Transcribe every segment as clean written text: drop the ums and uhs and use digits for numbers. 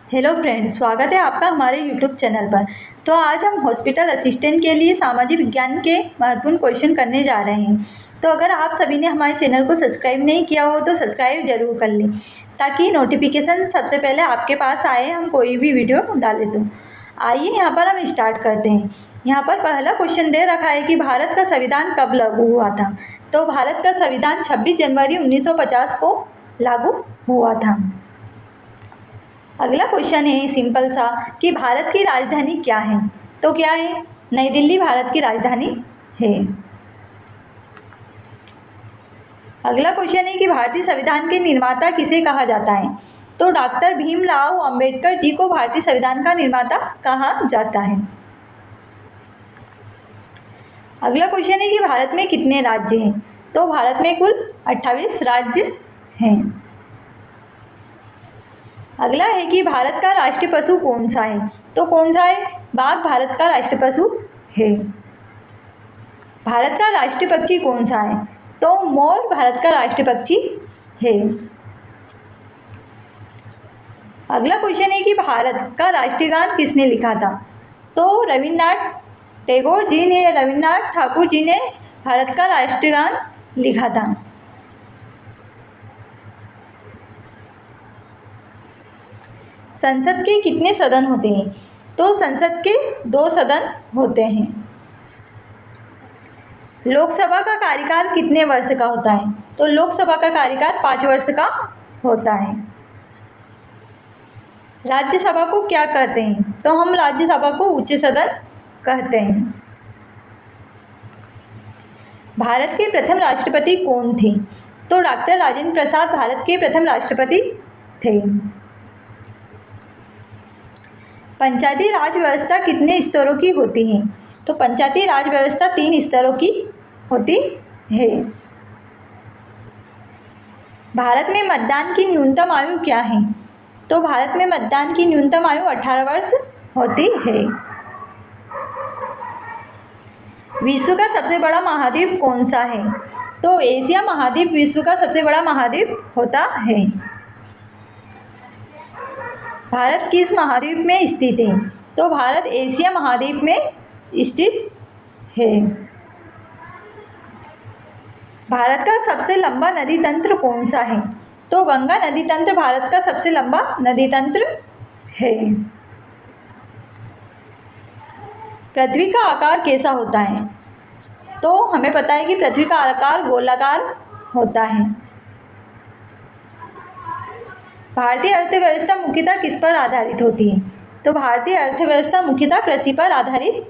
Hello friends, स्वागत है आपका हमारे यूट्यूब चैनल पर। तो आज हम हॉस्पिटल असिस्टेंट के लिए सामाजिक विज्ञान के महत्वपूर्ण क्वेश्चन करने जा रहे हैं। तो अगर आप सभी ने हमारे चैनल को सब्सक्राइब नहीं किया हो तो सब्सक्राइब जरूर कर लें, ताकि नोटिफिकेशन सबसे पहले आपके पास आए हम कोई भी वीडियो डालें तो। आइए यहाँ पर हम स्टार्ट करते हैं। यहाँ पर पहला क्वेश्चन दे रखा है कि भारत का संविधान कब लागू हुआ था। तो भारत का संविधान 26 जनवरी 1950 को लागू हुआ था। अगला क्वेश्चन है सिंपल सा कि भारत की राजधानी क्या है। तो क्या है? नई दिल्ली भारत की राजधानी है। अगला क्वेश्चन है कि भारतीय संविधान के निर्माता किसे कहा जाता है। तो डॉक्टर भीमराव अंबेडकर जी को भारतीय संविधान का निर्माता कहा जाता है। अगला क्वेश्चन है कि भारत में कितने राज्य हैं। तो भारत में कुल 28 राज्य हैं। अगला है कि भारत का राष्ट्रीय पशु कौन सा है। तो कौन सा है? बाघ भारत का राष्ट्रीय पशु है। भारत का राष्ट्रीय पक्षी कौन सा है। तो मोर भारत का राष्ट्रीय पक्षी है। अगला क्वेश्चन है कि भारत का राष्ट्रीय गान किसने लिखा था। तो रविन्द्रनाथ टैगोर जी ने, रविन्द्रनाथ ठाकुर जी ने भारत का राष्ट्रीय गान लिखा था। संसद के कितने सदन होते हैं। तो संसद के 2 सदन होते हैं। लोकसभा का कार्यकाल कितने वर्ष का होता है। तो लोकसभा का कार्यकाल 5 वर्ष का होता है। राज्यसभा को क्या कहते हैं। तो हम राज्यसभा को उच्च सदन कहते हैं। भारत के प्रथम राष्ट्रपति कौन थे। तो डॉक्टर राजेंद्र प्रसाद भारत के प्रथम राष्ट्रपति थे। पंचायती राज व्यवस्था कितने स्तरों की होती है। तो पंचायती राज व्यवस्था 3 स्तरों की होती है। भारत में मतदान की न्यूनतम आयु क्या है। तो भारत में मतदान की न्यूनतम आयु 18 वर्ष होती है। विश्व का सबसे बड़ा महाद्वीप कौन सा है। तो एशिया महाद्वीप विश्व का सबसे बड़ा महाद्वीप होता है। भारत किस महाद्वीप में स्थित है। तो भारत एशिया महाद्वीप में स्थित है। भारत का सबसे लंबा नदी तंत्र कौन सा है। तो गंगा नदी तंत्र भारत का सबसे लंबा नदी तंत्र है। पृथ्वी का आकार कैसा होता है। तो हमें पता है कि पृथ्वी का आकार गोलाकार होता है। भारतीय अर्थव्यवस्था मुख्यतः किस पर आधारित होती है। तो भारतीय अर्थव्यवस्था मुख्यतः कृषि पर आधारित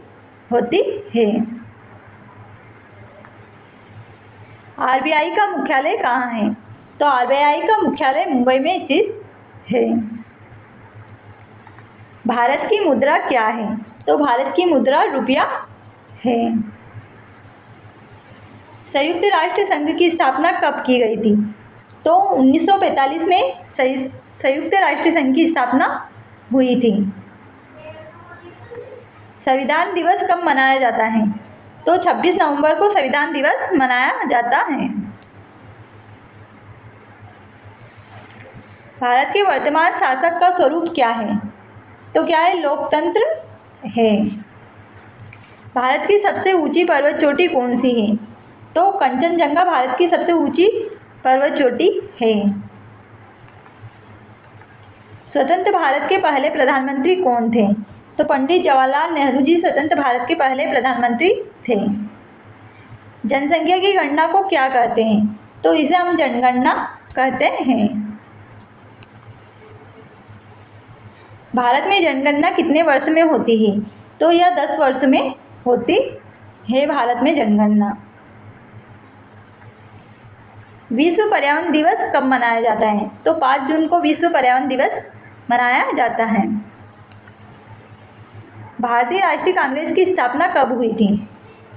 होती है। आरबीआई का मुख्यालय कहाँ है। तो आरबीआई का मुख्यालय मुंबई में स्थित है। भारत की मुद्रा क्या है। तो भारत की मुद्रा रुपया है। संयुक्त राष्ट्र संघ की स्थापना कब की गई थी। तो 1945 में संयुक्त राष्ट्र संघ की स्थापना हुई थी। संविधान दिवस कब मनाया जाता है। तो 26 नवंबर को संविधान दिवस मनाया जाता है। भारत के वर्तमान शासक का स्वरूप क्या है। तो क्या है? लोकतंत्र है। भारत की सबसे ऊंची पर्वत चोटी कौन सी है। तो कंचनजंगा भारत की सबसे ऊंची पर्वत चोटी है। स्वतंत्र भारत के पहले प्रधानमंत्री कौन थे। तो पंडित जवाहरलाल नेहरू जी स्वतंत्र भारत के पहले प्रधानमंत्री थे। जनसंख्या की गणना को क्या कहते हैं। तो इसे हम जनगणना कहते हैं। भारत में जनगणना कितने वर्ष में होती है। तो यह 10 वर्ष में होती है भारत में जनगणना। विश्व पर्यावरण दिवस कब मनाया जाता है। तो 5 जून को विश्व पर्यावरण दिवस मनाया जाता है। भारतीय राष्ट्रीय कांग्रेस की स्थापना कब हुई थी।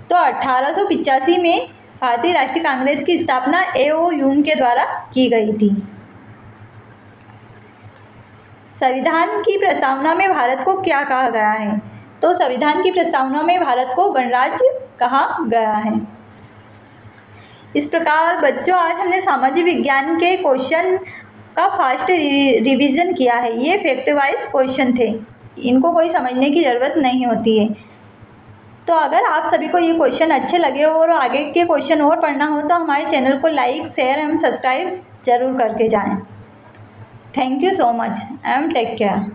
तो 1885 में भारतीय राष्ट्रीय कांग्रेस की स्थापना A.O. ह्यूम के द्वारा की गई थी। संविधान की प्रस्तावना में भारत को क्या कहा गया है। तो संविधान की प्रस्तावना में भारत को गणराज्य कहा गया है। इस प्रकार बच्चों आज हमने सामाजिक विज्ञान के क्वेश्चन का फास्ट रिवीजन किया है। ये फैक्ट वाइज क्वेश्चन थे, इनको कोई समझने की ज़रूरत नहीं होती है। तो अगर आप सभी को ये क्वेश्चन अच्छे लगे हो और आगे के क्वेश्चन और पढ़ना हो तो हमारे चैनल को लाइक, शेयर एवं सब्सक्राइब जरूर करके जाएं। Thank you so much and take care.